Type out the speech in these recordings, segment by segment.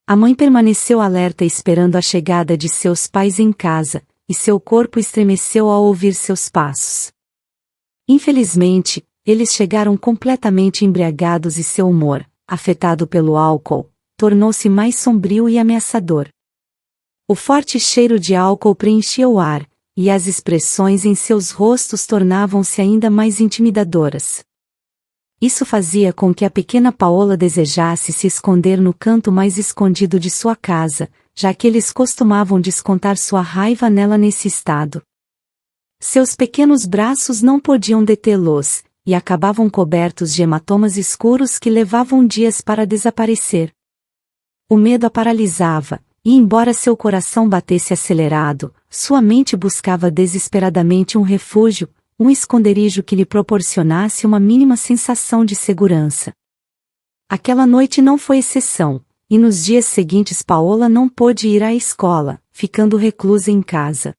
A mãe permaneceu alerta esperando a chegada de seus pais em casa, e seu corpo estremeceu ao ouvir seus passos. Infelizmente, eles chegaram completamente embriagados e seu humor, afetado pelo álcool, tornou-se mais sombrio e ameaçador. O forte cheiro de álcool preenchia o ar, e as expressões em seus rostos tornavam-se ainda mais intimidadoras. Isso fazia com que a pequena Paola desejasse se esconder no canto mais escondido de sua casa, já que eles costumavam descontar sua raiva nela nesse estado. Seus pequenos braços não podiam detê-los, e acabavam cobertos de hematomas escuros que levavam dias para desaparecer. O medo a paralisava, e embora seu coração batesse acelerado, sua mente buscava desesperadamente um refúgio, um esconderijo que lhe proporcionasse uma mínima sensação de segurança. Aquela noite não foi exceção, e nos dias seguintes Paola não pôde ir à escola, ficando reclusa em casa.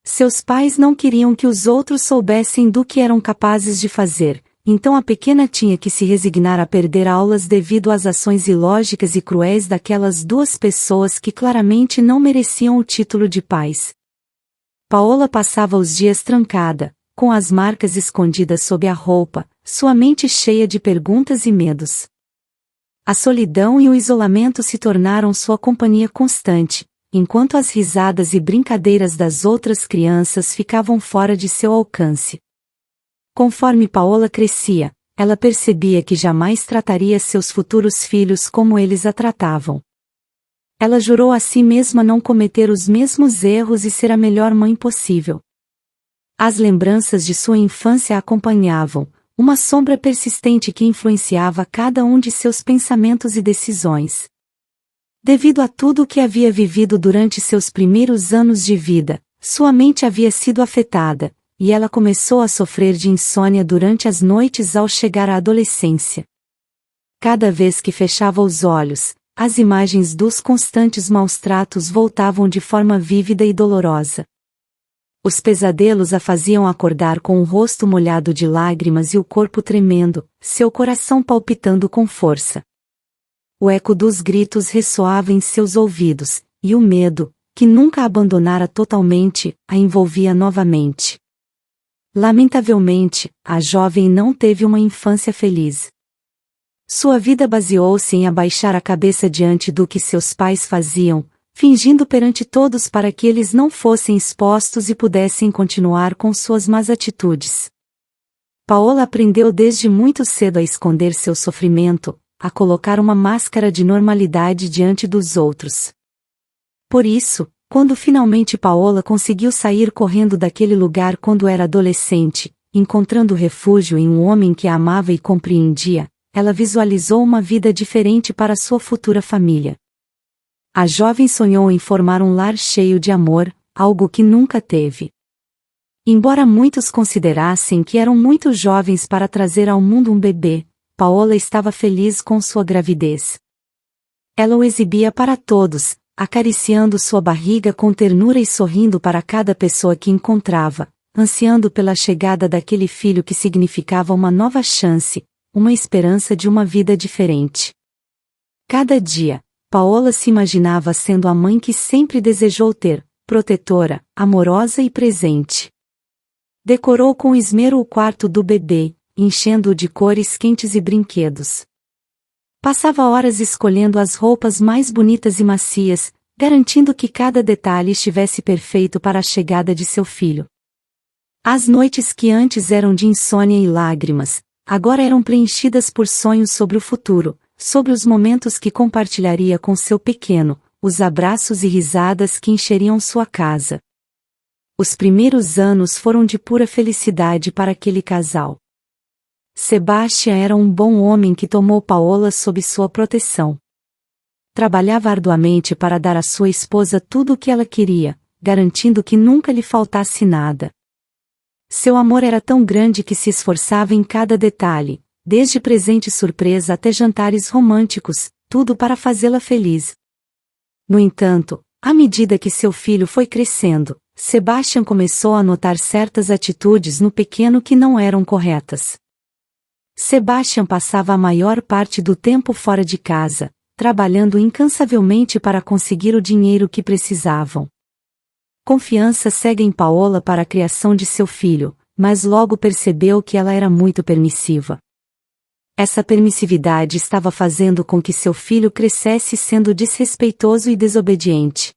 Seus pais não queriam que os outros soubessem do que eram capazes de fazer, então a pequena tinha que se resignar a perder aulas devido às ações ilógicas e cruéis daquelas duas pessoas que claramente não mereciam o título de pais. Paola passava os dias trancada, com as marcas escondidas sob a roupa, sua mente cheia de perguntas e medos. A solidão e o isolamento se tornaram sua companhia constante, enquanto as risadas e brincadeiras das outras crianças ficavam fora de seu alcance. Conforme Paola crescia, ela percebia que jamais trataria seus futuros filhos como eles a tratavam. Ela jurou a si mesma não cometer os mesmos erros e ser a melhor mãe possível. As lembranças de sua infância a acompanhavam, uma sombra persistente que influenciava cada um de seus pensamentos e decisões. Devido a tudo o que havia vivido durante seus primeiros anos de vida, sua mente havia sido afetada, e ela começou a sofrer de insônia durante as noites ao chegar à adolescência. Cada vez que fechava os olhos, as imagens dos constantes maus-tratos voltavam de forma vívida e dolorosa. Os pesadelos a faziam acordar com o rosto molhado de lágrimas e o corpo tremendo, seu coração palpitando com força. O eco dos gritos ressoava em seus ouvidos, e o medo, que nunca a abandonara totalmente, a envolvia novamente. Lamentavelmente, a jovem não teve uma infância feliz. Sua vida baseou-se em abaixar a cabeça diante do que seus pais faziam, fingindo perante todos para que eles não fossem expostos e pudessem continuar com suas más atitudes. Paola aprendeu desde muito cedo a esconder seu sofrimento, a colocar uma máscara de normalidade diante dos outros. Por isso, quando finalmente Paola conseguiu sair correndo daquele lugar quando era adolescente, encontrando refúgio em um homem que a amava e compreendia, ela visualizou uma vida diferente para sua futura família. A jovem sonhou em formar um lar cheio de amor, algo que nunca teve. Embora muitos considerassem que eram muito jovens para trazer ao mundo um bebê, Paola estava feliz com sua gravidez. Ela o exibia para todos, acariciando sua barriga com ternura e sorrindo para cada pessoa que encontrava, ansiando pela chegada daquele filho que significava uma nova chance, uma esperança de uma vida diferente. Cada dia, Paola se imaginava sendo a mãe que sempre desejou ter, protetora, amorosa e presente. Decorou com esmero o quarto do bebê, enchendo-o de cores quentes e brinquedos. Passava horas escolhendo as roupas mais bonitas e macias, garantindo que cada detalhe estivesse perfeito para a chegada de seu filho. As noites que antes eram de insônia e lágrimas, agora eram preenchidas por sonhos sobre o futuro, sobre os momentos que compartilharia com seu pequeno, os abraços e risadas que encheriam sua casa. Os primeiros anos foram de pura felicidade para aquele casal. Sebastian era um bom homem que tomou Paola sob sua proteção. Trabalhava arduamente para dar à sua esposa tudo o que ela queria, garantindo que nunca lhe faltasse nada. Seu amor era tão grande que se esforçava em cada detalhe, desde presente surpresa até jantares românticos, tudo para fazê-la feliz. No entanto, à medida que seu filho foi crescendo, Sebastian começou a notar certas atitudes no pequeno que não eram corretas. Sebastian passava a maior parte do tempo fora de casa, trabalhando incansavelmente para conseguir o dinheiro que precisavam. Confiança cega em Paola para a criação de seu filho, mas logo percebeu que ela era muito permissiva. Essa permissividade estava fazendo com que seu filho crescesse sendo desrespeitoso e desobediente.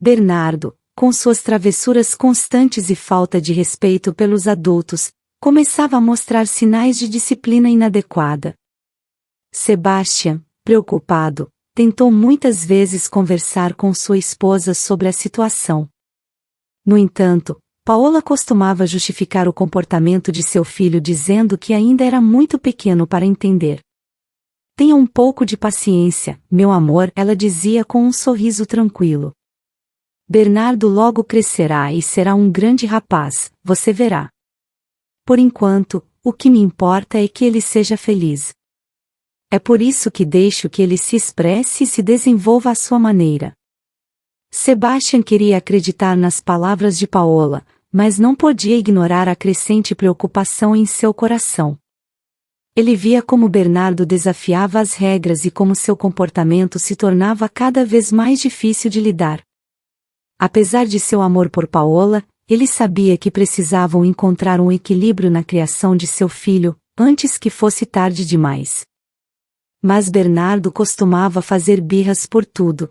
Bernardo, com suas travessuras constantes e falta de respeito pelos adultos, começava a mostrar sinais de disciplina inadequada. Sebastian, preocupado, tentou muitas vezes conversar com sua esposa sobre a situação. No entanto, Paola costumava justificar o comportamento de seu filho dizendo que ainda era muito pequeno para entender. Tenha um pouco de paciência, meu amor, ela dizia com um sorriso tranquilo. Bernardo logo crescerá e será um grande rapaz, você verá. Por enquanto, o que me importa é que ele seja feliz. É por isso que deixo que ele se expresse e se desenvolva à sua maneira. Sebastian queria acreditar nas palavras de Paola, mas não podia ignorar a crescente preocupação em seu coração. Ele via como Bernardo desafiava as regras e como seu comportamento se tornava cada vez mais difícil de lidar. Apesar de seu amor por Paola, ele sabia que precisavam encontrar um equilíbrio na criação de seu filho, antes que fosse tarde demais. Mas Bernardo costumava fazer birras por tudo.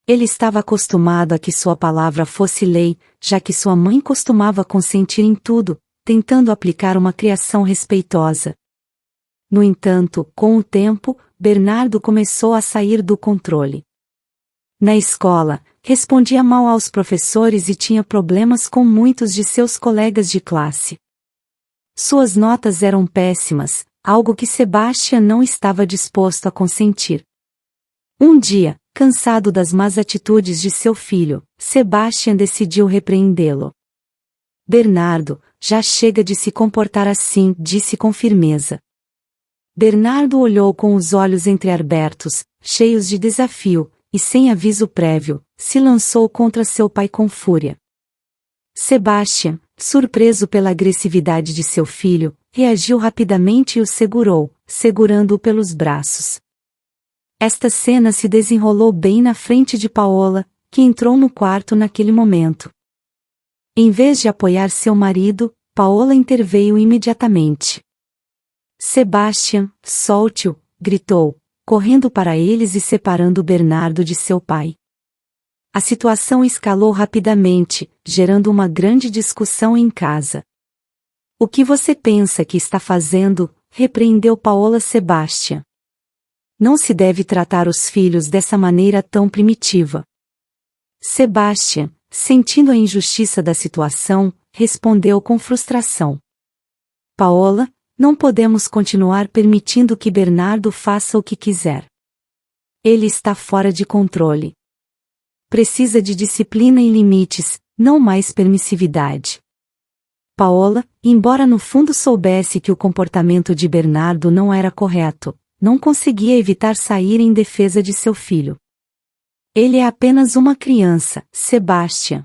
Ele estava acostumado a que sua palavra fosse lei, já que sua mãe costumava consentir em tudo, tentando aplicar uma criação respeitosa. No entanto, com o tempo, Bernardo começou a sair do controle. Na escola, respondia mal aos professores e tinha problemas com muitos de seus colegas de classe. Suas notas eram péssimas, algo que Sebastian não estava disposto a consentir. Um dia, cansado das más atitudes de seu filho, Sebastian decidiu repreendê-lo. Bernardo, já chega de se comportar assim, disse com firmeza. Bernardo olhou com os olhos entreabertos, cheios de desafio, e sem aviso prévio, se lançou contra seu pai com fúria. Sebastian, surpreso pela agressividade de seu filho, reagiu rapidamente e o segurou, segurando-o pelos braços. Esta cena se desenrolou bem na frente de Paola, que entrou no quarto naquele momento. Em vez de apoiar seu marido, Paola interveio imediatamente. Sebastian, solte-o, gritou, correndo para eles e separando Bernardo de seu pai. A situação escalou rapidamente, gerando uma grande discussão em casa. O que você pensa que está fazendo? Repreendeu Paola Sebastian. Não se deve tratar os filhos dessa maneira tão primitiva. Sebastian, sentindo a injustiça da situação, respondeu com frustração. Paola, não podemos continuar permitindo que Bernardo faça o que quiser. Ele está fora de controle. Precisa de disciplina e limites, não mais permissividade. Paola, embora no fundo soubesse que o comportamento de Bernardo não era correto, não conseguia evitar sair em defesa de seu filho. Ele é apenas uma criança, Sebastian.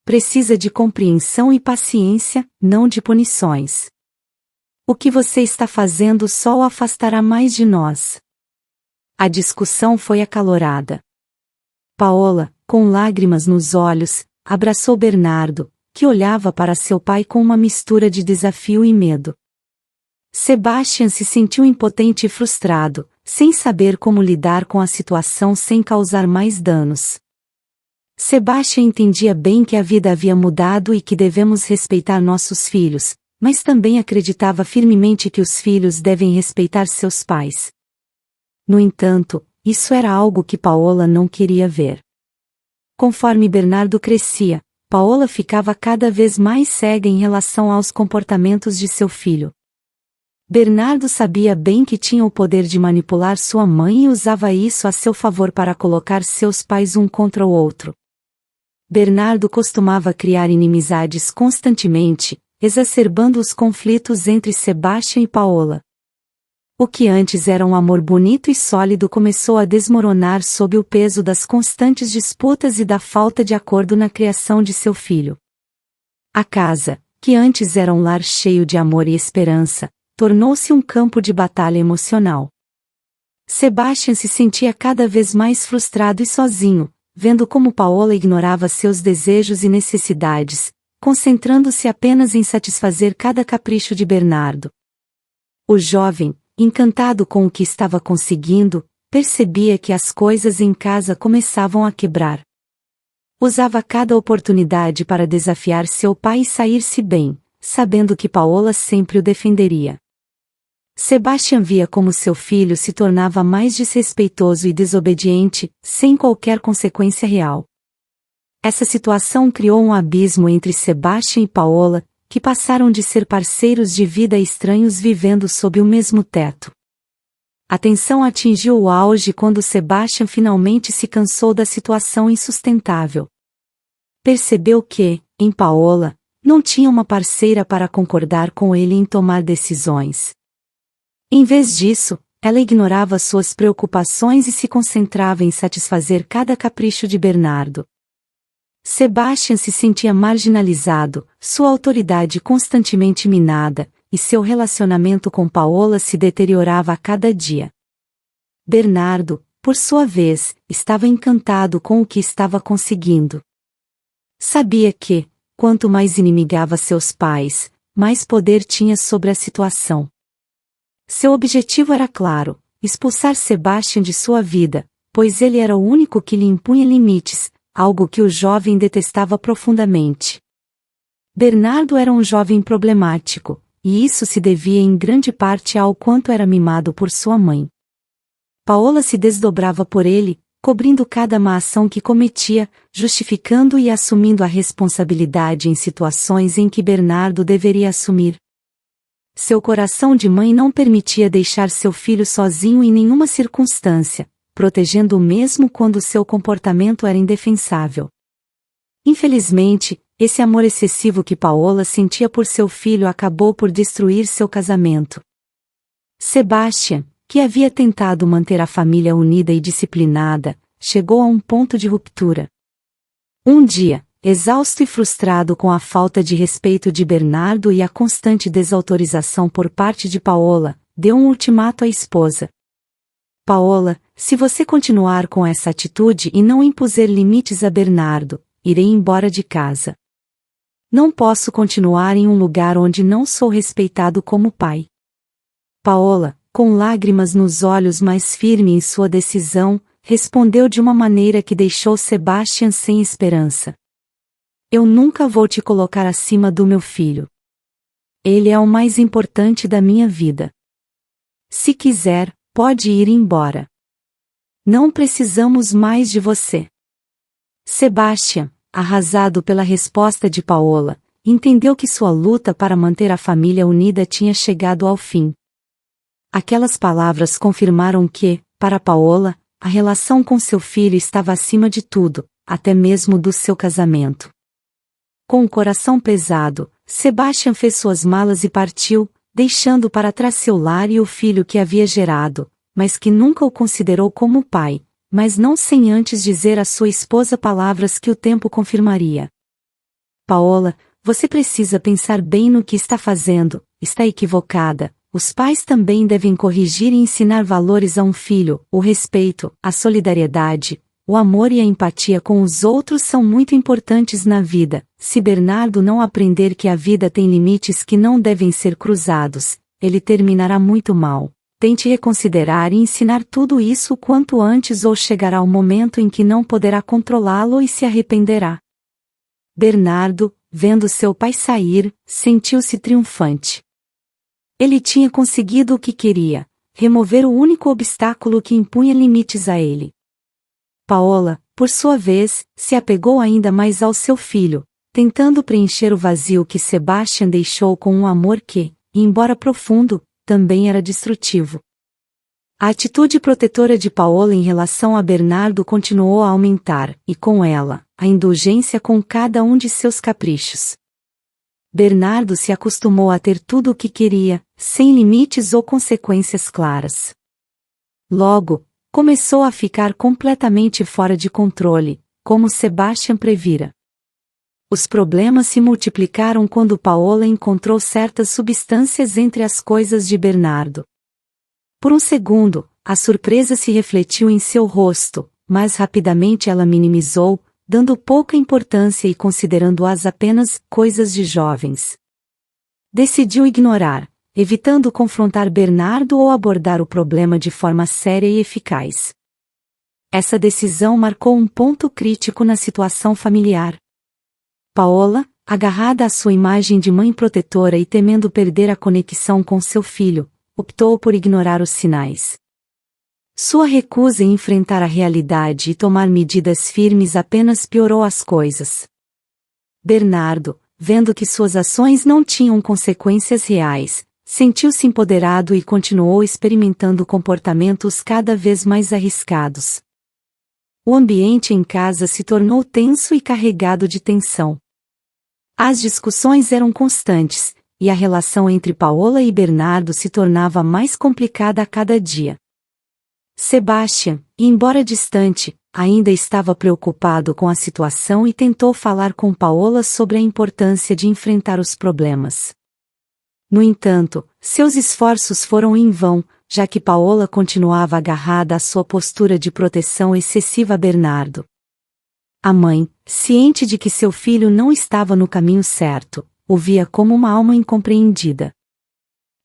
Precisa de compreensão e paciência, não de punições. O que você está fazendo só o afastará mais de nós. A discussão foi acalorada. Paola, com lágrimas nos olhos, abraçou Bernardo, que olhava para seu pai com uma mistura de desafio e medo. Sebastian se sentiu impotente e frustrado, sem saber como lidar com a situação sem causar mais danos. Sebastian entendia bem que a vida havia mudado e que devemos respeitar nossos filhos, mas também acreditava firmemente que os filhos devem respeitar seus pais. No entanto, isso era algo que Paola não queria ver. Conforme Bernardo crescia, Paola ficava cada vez mais cega em relação aos comportamentos de seu filho. Bernardo sabia bem que tinha o poder de manipular sua mãe e usava isso a seu favor para colocar seus pais um contra o outro. Bernardo costumava criar inimizades constantemente, exacerbando os conflitos entre Sebastian e Paola. O que antes era um amor bonito e sólido começou a desmoronar sob o peso das constantes disputas e da falta de acordo na criação de seu filho. A casa, que antes era um lar cheio de amor e esperança, tornou-se um campo de batalha emocional. Sebastian se sentia cada vez mais frustrado e sozinho, vendo como Paola ignorava seus desejos e necessidades, concentrando-se apenas em satisfazer cada capricho de Bernardo. O jovem, encantado com o que estava conseguindo, percebia que as coisas em casa começavam a quebrar. Usava cada oportunidade para desafiar seu pai e sair-se bem, sabendo que Paola sempre o defenderia. Sebastian via como seu filho se tornava mais desrespeitoso e desobediente, sem qualquer consequência real. Essa situação criou um abismo entre Sebastian e Paola, que passaram de ser parceiros de vida a estranhos vivendo sob o mesmo teto. A tensão atingiu o auge quando Sebastian finalmente se cansou da situação insustentável. Percebeu que, em Paola, não tinha uma parceira para concordar com ele em tomar decisões. Em vez disso, ela ignorava suas preocupações e se concentrava em satisfazer cada capricho de Bernardo. Sebastian se sentia marginalizado, sua autoridade constantemente minada, e seu relacionamento com Paola se deteriorava a cada dia. Bernardo, por sua vez, estava encantado com o que estava conseguindo. Sabia que, quanto mais inimigava seus pais, mais poder tinha sobre a situação. Seu objetivo era claro: expulsar Sebastian de sua vida, pois ele era o único que lhe impunha limites, algo que o jovem detestava profundamente. Bernardo era um jovem problemático, e isso se devia em grande parte ao quanto era mimado por sua mãe. Paola se desdobrava por ele, cobrindo cada má ação que cometia, justificando e assumindo a responsabilidade em situações em que Bernardo deveria assumir. Seu coração de mãe não permitia deixar seu filho sozinho em nenhuma circunstância, protegendo-o mesmo quando seu comportamento era indefensável. Infelizmente, esse amor excessivo que Paola sentia por seu filho acabou por destruir seu casamento. Sebastian, que havia tentado manter a família unida e disciplinada, chegou a um ponto de ruptura. Um dia, exausto e frustrado com a falta de respeito de Bernardo e a constante desautorização por parte de Paola, deu um ultimato à esposa. Paola, se você continuar com essa atitude e não impuser limites a Bernardo, irei embora de casa. Não posso continuar em um lugar onde não sou respeitado como pai. Paola, com lágrimas nos olhos mais firme em sua decisão, respondeu de uma maneira que deixou Sebastian sem esperança. Eu nunca vou te colocar acima do meu filho. Ele é o mais importante da minha vida. Se quiser, pode ir embora. Não precisamos mais de você. Sebastian, arrasado pela resposta de Paola, entendeu que sua luta para manter a família unida tinha chegado ao fim. Aquelas palavras confirmaram que, para Paola, a relação com seu filho estava acima de tudo, até mesmo do seu casamento. Com o coração pesado, Sebastian fez suas malas e partiu, deixando para trás seu lar e o filho que havia gerado, mas que nunca o considerou como pai, mas não sem antes dizer à sua esposa palavras que o tempo confirmaria. Paola, você precisa pensar bem no que está fazendo, está equivocada. Os pais também devem corrigir e ensinar valores a um filho: o respeito, a solidariedade, o amor e a empatia com os outros são muito importantes na vida. Se Bernardo não aprender que a vida tem limites que não devem ser cruzados, ele terminará muito mal. Tente reconsiderar e ensinar tudo isso o quanto antes ou chegará o momento em que não poderá controlá-lo e se arrependerá. Bernardo, vendo seu pai sair, sentiu-se triunfante. Ele tinha conseguido o que queria: remover o único obstáculo que impunha limites a ele. Paola, por sua vez, se apegou ainda mais ao seu filho, tentando preencher o vazio que Sebastian deixou com um amor que, embora profundo, também era destrutivo. A atitude protetora de Paola em relação a Bernardo continuou a aumentar, e com ela, a indulgência com cada um de seus caprichos. Bernardo se acostumou a ter tudo o que queria, sem limites ou consequências claras. Logo, começou a ficar completamente fora de controle, como Sebastian previra. Os problemas se multiplicaram quando Paola encontrou certas substâncias entre as coisas de Bernardo. Por um segundo, a surpresa se refletiu em seu rosto, mas rapidamente ela minimizou, dando pouca importância e considerando-as apenas coisas de jovens. Decidiu ignorar, evitando confrontar Bernardo ou abordar o problema de forma séria e eficaz. Essa decisão marcou um ponto crítico na situação familiar. Paola, agarrada à sua imagem de mãe protetora e temendo perder a conexão com seu filho, optou por ignorar os sinais. Sua recusa em enfrentar a realidade e tomar medidas firmes apenas piorou as coisas. Bernardo, vendo que suas ações não tinham consequências reais, sentiu-se empoderado e continuou experimentando comportamentos cada vez mais arriscados. O ambiente em casa se tornou tenso e carregado de tensão. As discussões eram constantes, e a relação entre Paola e Bernardo se tornava mais complicada a cada dia. Sebastian, embora distante, ainda estava preocupado com a situação e tentou falar com Paola sobre a importância de enfrentar os problemas. No entanto, seus esforços foram em vão, já que Paola continuava agarrada à sua postura de proteção excessiva a Bernardo. A mãe, ciente de que seu filho não estava no caminho certo, o via como uma alma incompreendida.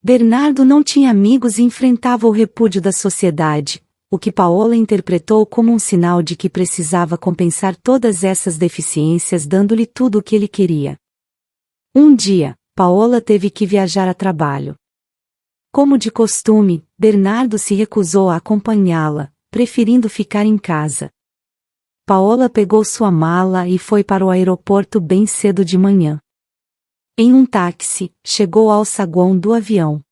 Bernardo não tinha amigos e enfrentava o repúdio da sociedade, o que Paola interpretou como um sinal de que precisava compensar todas essas deficiências dando-lhe tudo o que ele queria. Um dia, Paola teve que viajar a trabalho. Como de costume, Bernardo se recusou a acompanhá-la, preferindo ficar em casa. Paola pegou sua mala e foi para o aeroporto bem cedo de manhã. Em um táxi, chegou ao saguão do avião.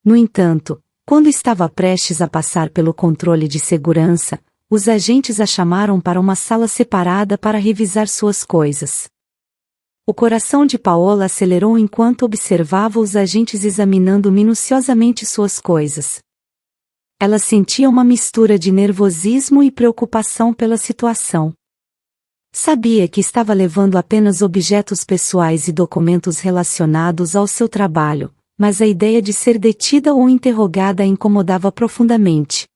No entanto, quando estava prestes a passar pelo controle de segurança, os agentes a chamaram para uma sala separada para revisar suas coisas. O coração de Paola acelerou enquanto observava os agentes examinando minuciosamente suas coisas. Ela sentia uma mistura de nervosismo e preocupação pela situação. Sabia que estava levando apenas objetos pessoais e documentos relacionados ao seu trabalho, mas a ideia de ser detida ou interrogada a incomodava profundamente.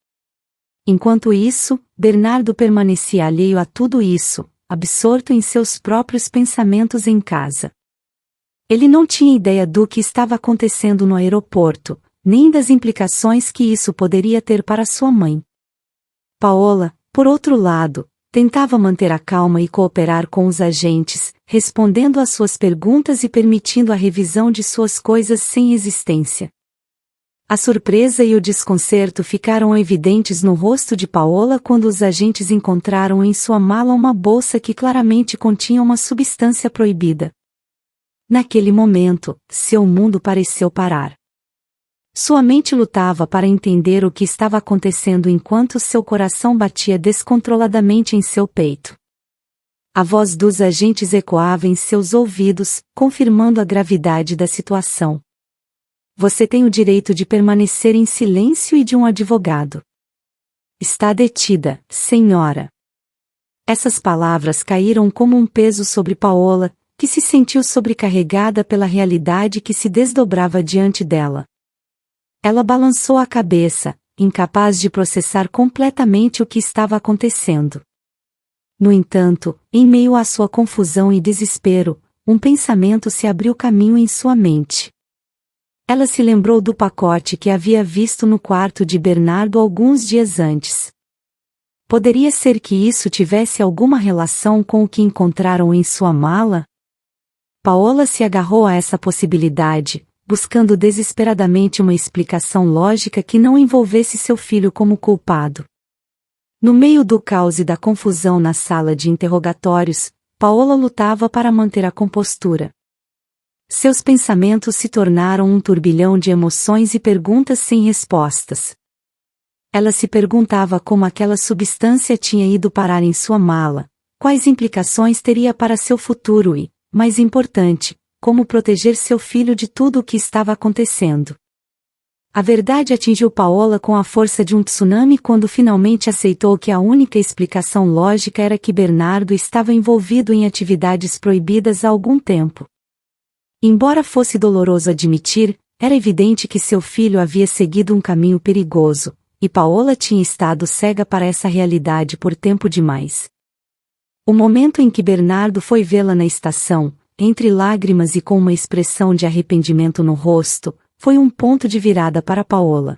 Enquanto isso, Bernardo permanecia alheio a tudo isso, absorto em seus próprios pensamentos em casa. Ele não tinha ideia do que estava acontecendo no aeroporto, nem das implicações que isso poderia ter para sua mãe. Paola, por outro lado, tentava manter a calma e cooperar com os agentes, respondendo às suas perguntas e permitindo a revisão de suas coisas sem resistência. A surpresa e o desconcerto ficaram evidentes no rosto de Paola quando os agentes encontraram em sua mala uma bolsa que claramente continha uma substância proibida. Naquele momento, seu mundo pareceu parar. Sua mente lutava para entender o que estava acontecendo enquanto seu coração batia descontroladamente em seu peito. A voz dos agentes ecoava em seus ouvidos, confirmando a gravidade da situação. Você tem o direito de permanecer em silêncio e de um advogado. Está detida, senhora. Essas palavras caíram como um peso sobre Paola, que se sentiu sobrecarregada pela realidade que se desdobrava diante dela. Ela balançou a cabeça, incapaz de processar completamente o que estava acontecendo. No entanto, em meio à sua confusão e desespero, um pensamento se abriu caminho em sua mente. Ela se lembrou do pacote que havia visto no quarto de Bernardo alguns dias antes. Poderia ser que isso tivesse alguma relação com o que encontraram em sua mala? Paola se agarrou a essa possibilidade, buscando desesperadamente uma explicação lógica que não envolvesse seu filho como culpado. No meio do caos e da confusão na sala de interrogatórios, Paola lutava para manter a compostura. Seus pensamentos se tornaram um turbilhão de emoções e perguntas sem respostas. Ela se perguntava como aquela substância tinha ido parar em sua mala, quais implicações teria para seu futuro e, mais importante, como proteger seu filho de tudo o que estava acontecendo. A verdade atingiu Paola com a força de um tsunami quando finalmente aceitou que a única explicação lógica era que Bernardo estava envolvido em atividades proibidas há algum tempo. Embora fosse doloroso admitir, era evidente que seu filho havia seguido um caminho perigoso, e Paola tinha estado cega para essa realidade por tempo demais. O momento em que Bernardo foi vê-la na estação, entre lágrimas e com uma expressão de arrependimento no rosto, foi um ponto de virada para Paola.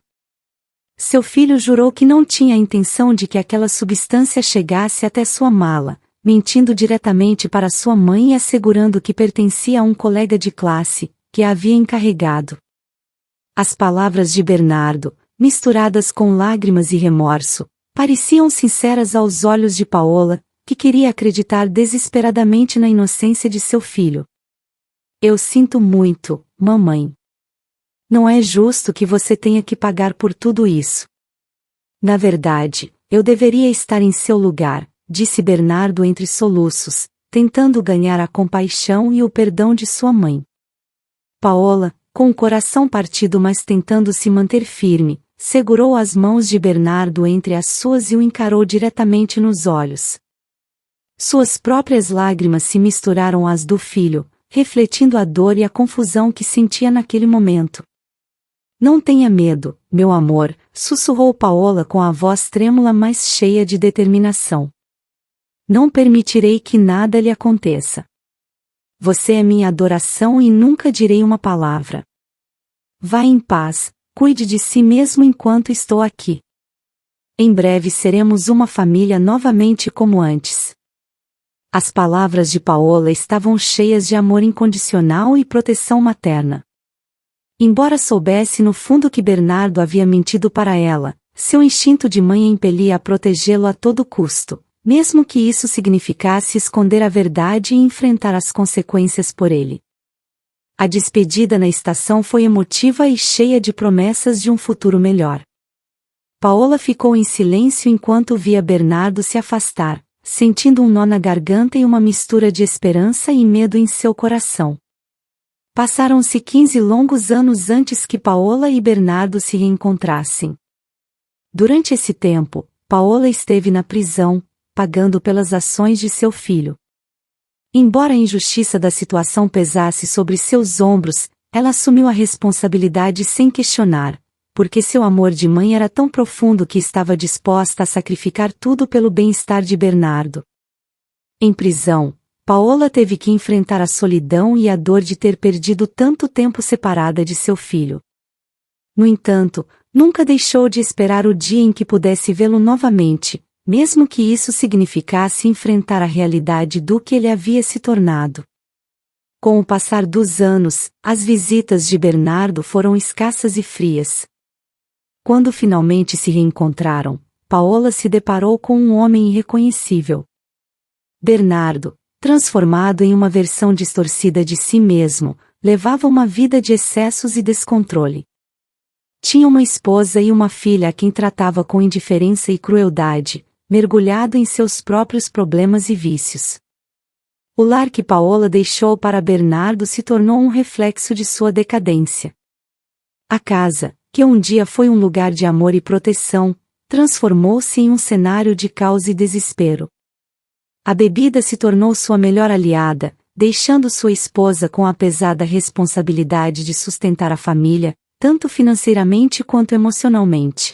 Seu filho jurou que não tinha a intenção de que aquela substância chegasse até sua mala, mentindo diretamente para sua mãe e assegurando que pertencia a um colega de classe, que a havia encarregado. As palavras de Bernardo, misturadas com lágrimas e remorso, pareciam sinceras aos olhos de Paola, que queria acreditar desesperadamente na inocência de seu filho. Eu sinto muito, mamãe. Não é justo que você tenha que pagar por tudo isso. Na verdade, eu deveria estar em seu lugar, disse Bernardo entre soluços, tentando ganhar a compaixão e o perdão de sua mãe. Paola, com o coração partido mas tentando se manter firme, segurou as mãos de Bernardo entre as suas e o encarou diretamente nos olhos. Suas próprias lágrimas se misturaram às do filho, refletindo a dor e a confusão que sentia naquele momento. Não tenha medo, meu amor, sussurrou Paola com a voz trêmula mas cheia de determinação. Não permitirei que nada lhe aconteça. Você é minha adoração e nunca direi uma palavra. Vá em paz, cuide de si mesmo enquanto estou aqui. Em breve seremos uma família novamente como antes. As palavras de Paola estavam cheias de amor incondicional e proteção materna. Embora soubesse no fundo que Bernardo havia mentido para ela, seu instinto de mãe a impelia a protegê-lo a todo custo, mesmo que isso significasse esconder a verdade e enfrentar as consequências por ele. A despedida na estação foi emotiva e cheia de promessas de um futuro melhor. Paola ficou em silêncio enquanto via Bernardo se afastar, sentindo um nó na garganta e uma mistura de esperança e medo em seu coração. Passaram-se 15 longos anos antes que Paola e Bernardo se reencontrassem. Durante esse tempo, Paola esteve na prisão, pagando pelas ações de seu filho. Embora a injustiça da situação pesasse sobre seus ombros, ela assumiu a responsabilidade sem questionar, porque seu amor de mãe era tão profundo que estava disposta a sacrificar tudo pelo bem-estar de Bernardo. Em prisão, Paola teve que enfrentar a solidão e a dor de ter perdido tanto tempo separada de seu filho. No entanto, nunca deixou de esperar o dia em que pudesse vê-lo novamente, mesmo que isso significasse enfrentar a realidade do que ele havia se tornado. Com o passar dos anos, as visitas de Bernardo foram escassas e frias. Quando finalmente se reencontraram, Paola se deparou com um homem irreconhecível. Bernardo, transformado em uma versão distorcida de si mesmo, levava uma vida de excessos e descontrole. Tinha uma esposa e uma filha a quem tratava com indiferença e crueldade, mergulhado em seus próprios problemas e vícios. O lar que Paola deixou para Bernardo se tornou um reflexo de sua decadência. A casa, que um dia foi um lugar de amor e proteção, transformou-se em um cenário de caos e desespero. A bebida se tornou sua melhor aliada, deixando sua esposa com a pesada responsabilidade de sustentar a família, tanto financeiramente quanto emocionalmente.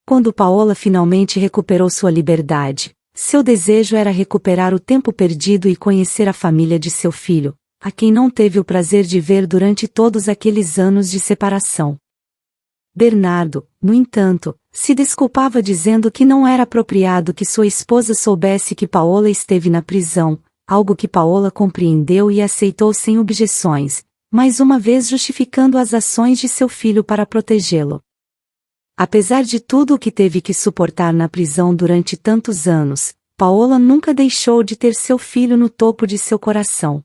Quando Paola finalmente recuperou sua liberdade, seu desejo era recuperar o tempo perdido e conhecer a família de seu filho, a quem não teve o prazer de ver durante todos aqueles anos de separação. Bernardo, no entanto, se desculpava dizendo que não era apropriado que sua esposa soubesse que Paola esteve na prisão, algo que Paola compreendeu e aceitou sem objeções, mais uma vez justificando as ações de seu filho para protegê-lo. Apesar de tudo o que teve que suportar na prisão durante tantos anos, Paola nunca deixou de ter seu filho no topo de seu coração.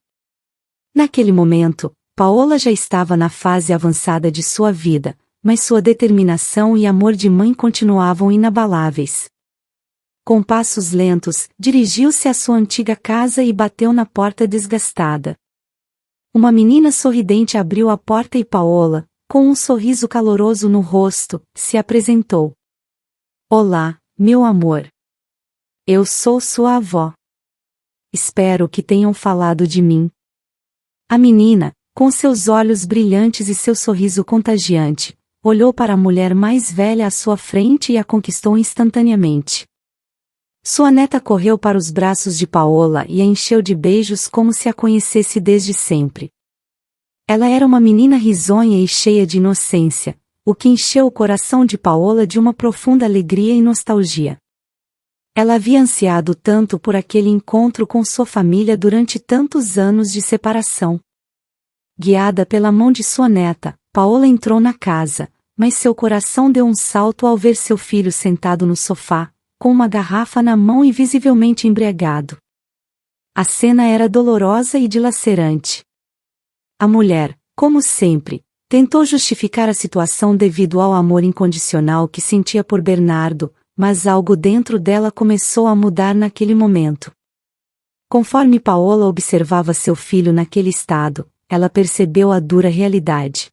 Naquele momento, Paola já estava na fase avançada de sua vida, mas sua determinação e amor de mãe continuavam inabaláveis. Com passos lentos, dirigiu-se à sua antiga casa e bateu na porta desgastada. Uma menina sorridente abriu a porta e Paola, com um sorriso caloroso no rosto, se apresentou. Olá, meu amor. Eu sou sua avó. Espero que tenham falado de mim. A menina, com seus olhos brilhantes e seu sorriso contagiante, olhou para a mulher mais velha à sua frente e a conquistou instantaneamente. Sua neta correu para os braços de Paola e a encheu de beijos como se a conhecesse desde sempre. Ela era uma menina risonha e cheia de inocência, o que encheu o coração de Paola de uma profunda alegria e nostalgia. Ela havia ansiado tanto por aquele encontro com sua família durante tantos anos de separação. Guiada pela mão de sua neta, Paola entrou na casa, mas seu coração deu um salto ao ver seu filho sentado no sofá, com uma garrafa na mão e visivelmente embriagado. A cena era dolorosa e dilacerante. A mulher, como sempre, tentou justificar a situação devido ao amor incondicional que sentia por Bernardo, mas algo dentro dela começou a mudar naquele momento. Conforme Paola observava seu filho naquele estado, ela percebeu a dura realidade.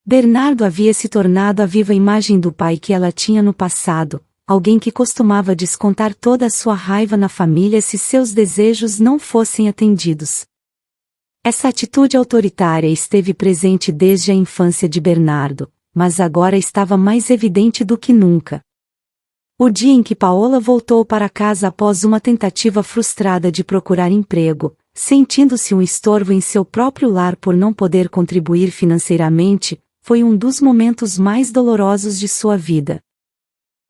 Bernardo havia se tornado a viva imagem do pai que ela tinha no passado, alguém que costumava descontar toda a sua raiva na família se seus desejos não fossem atendidos. Essa atitude autoritária esteve presente desde a infância de Bernardo, mas agora estava mais evidente do que nunca. O dia em que Paola voltou para casa após uma tentativa frustrada de procurar emprego, sentindo-se um estorvo em seu próprio lar por não poder contribuir financeiramente, foi um dos momentos mais dolorosos de sua vida.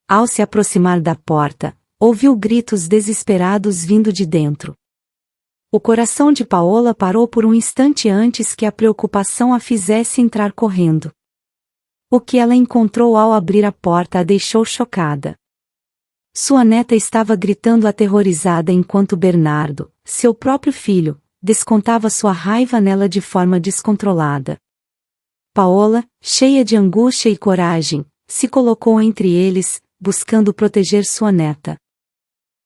Ao se aproximar da porta, ouviu gritos desesperados vindo de dentro. O coração de Paola parou por um instante antes que a preocupação a fizesse entrar correndo. O que ela encontrou ao abrir a porta a deixou chocada. Sua neta estava gritando aterrorizada enquanto Bernardo, seu próprio filho, descontava sua raiva nela de forma descontrolada. Paola, cheia de angústia e coragem, se colocou entre eles, buscando proteger sua neta.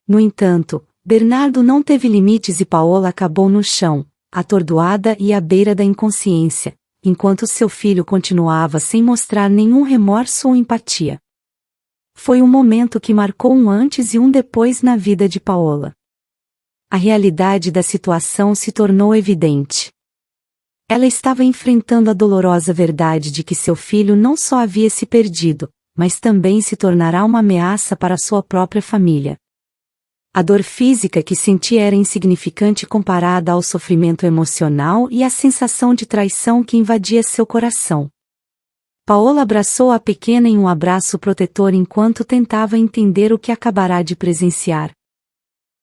No entanto, Bernardo não teve limites e Paola acabou no chão, atordoada e à beira da inconsciência, enquanto seu filho continuava sem mostrar nenhum remorso ou empatia. Foi um momento que marcou um antes e um depois na vida de Paola. A realidade da situação se tornou evidente. Ela estava enfrentando a dolorosa verdade de que seu filho não só havia se perdido, mas também se tornará uma ameaça para sua própria família. A dor física que sentia era insignificante comparada ao sofrimento emocional e à sensação de traição que invadia seu coração. Paola abraçou a pequena em um abraço protetor enquanto tentava entender o que acabará de presenciar.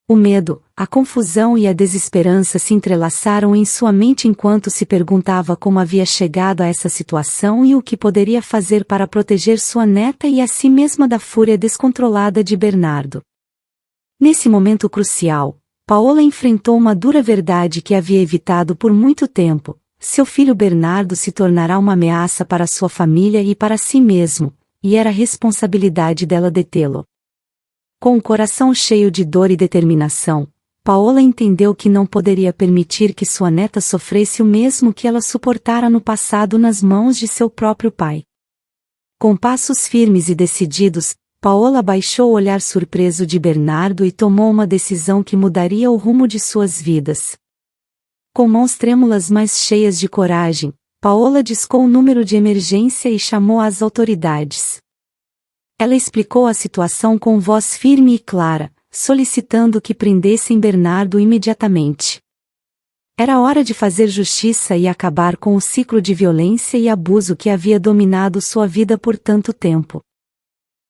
O medo, a confusão e a desesperança se entrelaçaram em sua mente enquanto se perguntava como havia chegado a essa situação e o que poderia fazer para proteger sua neta e a si mesma da fúria descontrolada de Bernardo. Nesse momento crucial, Paola enfrentou uma dura verdade que havia evitado por muito tempo: seu filho Bernardo se tornará uma ameaça para sua família e para si mesmo, e era responsabilidade dela detê-lo. Com o coração cheio de dor e determinação, Paola entendeu que não poderia permitir que sua neta sofresse o mesmo que ela suportara no passado nas mãos de seu próprio pai. Com passos firmes e decididos, Paola baixou o olhar surpreso de Bernardo e tomou uma decisão que mudaria o rumo de suas vidas. Com mãos trêmulas mas cheias de coragem, Paola discou o número de emergência e chamou as autoridades. Ela explicou a situação com voz firme e clara, solicitando que prendessem Bernardo imediatamente. Era hora de fazer justiça e acabar com o ciclo de violência e abuso que havia dominado sua vida por tanto tempo.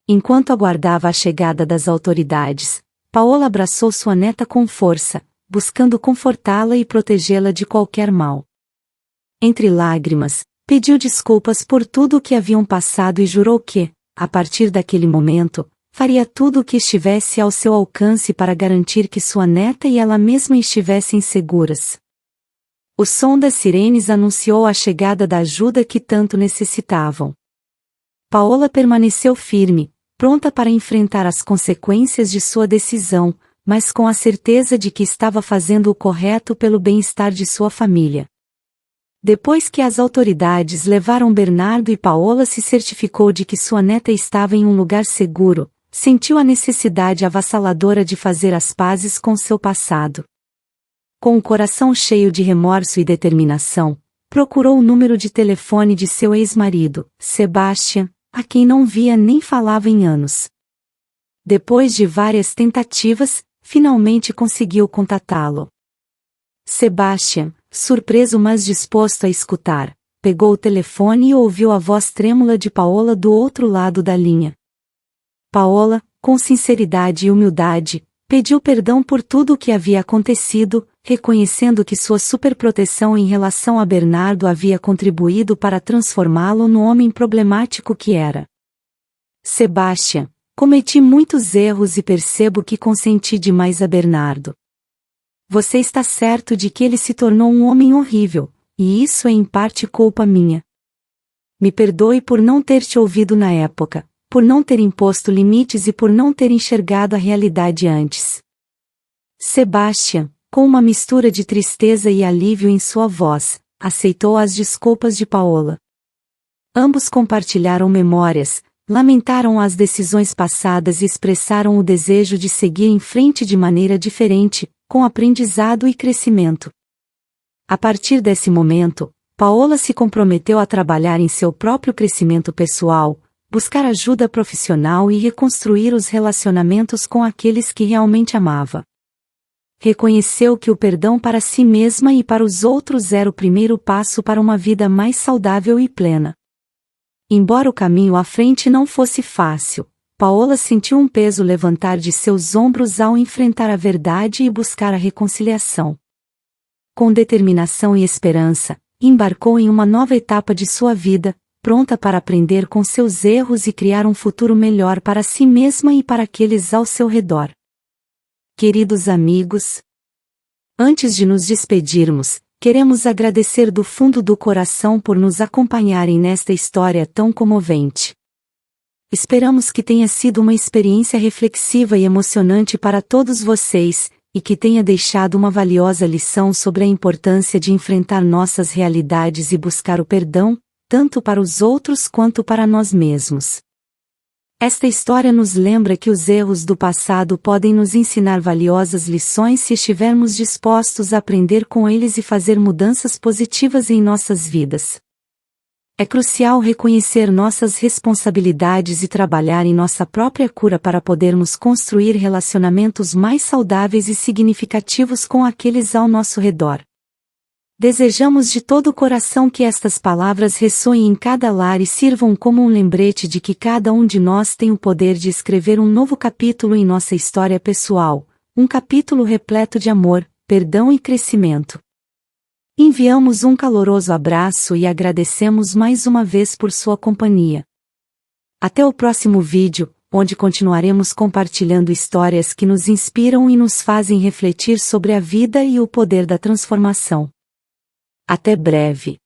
Enquanto aguardava a chegada das autoridades, Paola abraçou sua neta com força, buscando confortá-la e protegê-la de qualquer mal. Entre lágrimas, pediu desculpas por tudo o que haviam passado e jurou que, a partir daquele momento, faria tudo o que estivesse ao seu alcance para garantir que sua neta e ela mesma estivessem seguras. O som das sirenes anunciou a chegada da ajuda que tanto necessitavam. Paola permaneceu firme, pronta para enfrentar as consequências de sua decisão, mas com a certeza de que estava fazendo o correto pelo bem-estar de sua família. Depois que as autoridades levaram Bernardo e Paola se certificou de que sua neta estava em um lugar seguro, sentiu a necessidade avassaladora de fazer as pazes com seu passado. Com o coração cheio de remorso e determinação, procurou o número de telefone de seu ex-marido, Sebastian, a quem não via nem falava em anos. Depois de várias tentativas, finalmente conseguiu contatá-lo. Sebastian, surpreso mas disposto a escutar, pegou o telefone e ouviu a voz trêmula de Paola do outro lado da linha. Paola, com sinceridade e humildade, pediu perdão por tudo o que havia acontecido, reconhecendo que sua superproteção em relação a Bernardo havia contribuído para transformá-lo no homem problemático que era. Sebastian, cometi muitos erros e percebo que consenti demais a Bernardo. Você está certo de que ele se tornou um homem horrível, e isso é em parte culpa minha. Me perdoe por não ter te ouvido na época, por não ter imposto limites e por não ter enxergado a realidade antes. Sebastian, com uma mistura de tristeza e alívio em sua voz, aceitou as desculpas de Paola. Ambos compartilharam memórias, lamentaram as decisões passadas e expressaram o desejo de seguir em frente de maneira diferente, com aprendizado e crescimento. A partir desse momento, Paola se comprometeu a trabalhar em seu próprio crescimento pessoal, buscar ajuda profissional e reconstruir os relacionamentos com aqueles que realmente amava. Reconheceu que o perdão para si mesma e para os outros era o primeiro passo para uma vida mais saudável e plena. Embora o caminho à frente não fosse fácil, Paola sentiu um peso levantar de seus ombros ao enfrentar a verdade e buscar a reconciliação. Com determinação e esperança, embarcou em uma nova etapa de sua vida, pronta para aprender com seus erros e criar um futuro melhor para si mesma e para aqueles ao seu redor. Queridos amigos, antes de nos despedirmos, queremos agradecer do fundo do coração por nos acompanharem nesta história tão comovente. Esperamos que tenha sido uma experiência reflexiva e emocionante para todos vocês, e que tenha deixado uma valiosa lição sobre a importância de enfrentar nossas realidades e buscar o perdão, tanto para os outros quanto para nós mesmos. Esta história nos lembra que os erros do passado podem nos ensinar valiosas lições se estivermos dispostos a aprender com eles e fazer mudanças positivas em nossas vidas. É crucial reconhecer nossas responsabilidades e trabalhar em nossa própria cura para podermos construir relacionamentos mais saudáveis e significativos com aqueles ao nosso redor. Desejamos de todo o coração que estas palavras ressoem em cada lar e sirvam como um lembrete de que cada um de nós tem o poder de escrever um novo capítulo em nossa história pessoal, um capítulo repleto de amor, perdão e crescimento. Enviamos um caloroso abraço e agradecemos mais uma vez por sua companhia. Até o próximo vídeo, onde continuaremos compartilhando histórias que nos inspiram e nos fazem refletir sobre a vida e o poder da transformação. Até breve.